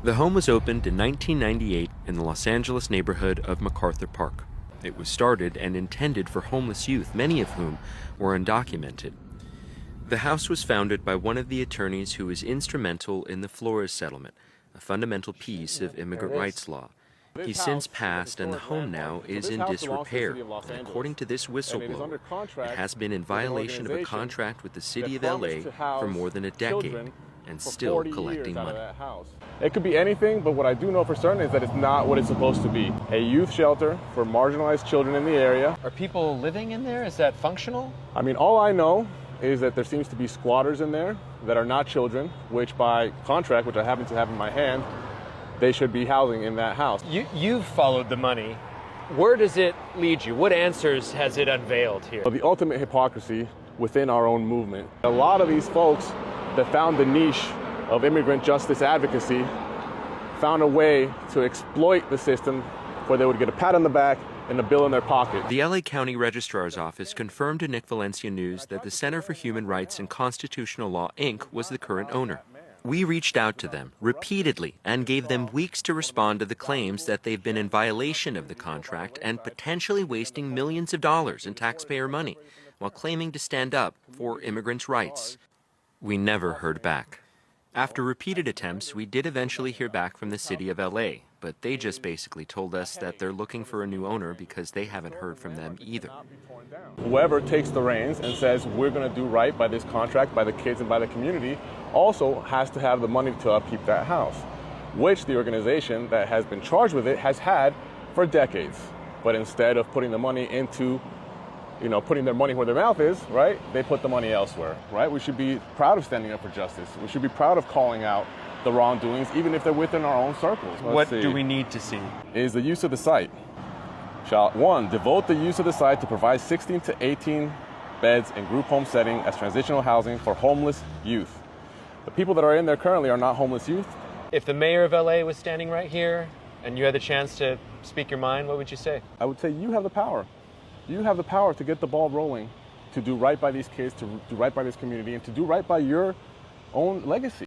The home was opened in 1998 in the Los Angeles neighborhood of MacArthur Park. It was started and intended for homeless youth, many of whom were undocumented. The house was founded by one of the attorneys who was instrumental in the Flores settlement, a fundamental piece of immigrant rights law. He's since passed, and the home now is in disrepair. And according to this whistleblower, it has been in violation of a contract with the city of LA for more than a decade and still collecting money. It could be anything, but what I do know for certain is that it's not what it's supposed to be. A youth shelter for marginalized children in the area. Are people living in there? Is that functional? I mean, all I know is that there seems to be squatters in there that are not children, which by contract, which I happen to have in my hand, they should be housing in that house. You've followed the money. Where does it lead you? What answers has it unveiled here? The ultimate hypocrisy within our own movement. A lot of these folks that found the niche of immigrant justice advocacy found a way to exploit the system where they would get a pat on the back and a bill in their pocket. The LA County Registrar's Office confirmed to Nick Valencia News that the Center for Human Rights and Constitutional Law, Inc. was the current owner. We reached out to them repeatedly and gave them weeks to respond to the claims that they've been in violation of the contract and potentially wasting millions of dollars in taxpayer money while claiming to stand up for immigrants' rights. We never heard back. After repeated attempts, we did eventually hear back from the city of LA, but they just basically told us that they're looking for a new owner because they haven't heard from them either. Whoever takes the reins and says we're going to do right by this contract, by the kids and by the community, also has to have the money to upkeep that house, which the organization that has been charged with it has had for decades. But instead of putting the money into putting their money where their mouth is, right? They put the money elsewhere, right? We should be proud of standing up for justice. We should be proud of calling out the wrongdoings, even if they're within our own circles. What do we need to see? Is the use of the site. Shall, 1, devote the use of the site to provide 16 to 18 beds in group home setting as transitional housing for homeless youth. The people that are in there currently are not homeless youth. If the mayor of LA was standing right here and you had the chance to speak your mind, what would you say? I would say you have the power. You have the power to get the ball rolling, to do right by these kids, to do right by this community, and to do right by your own legacy.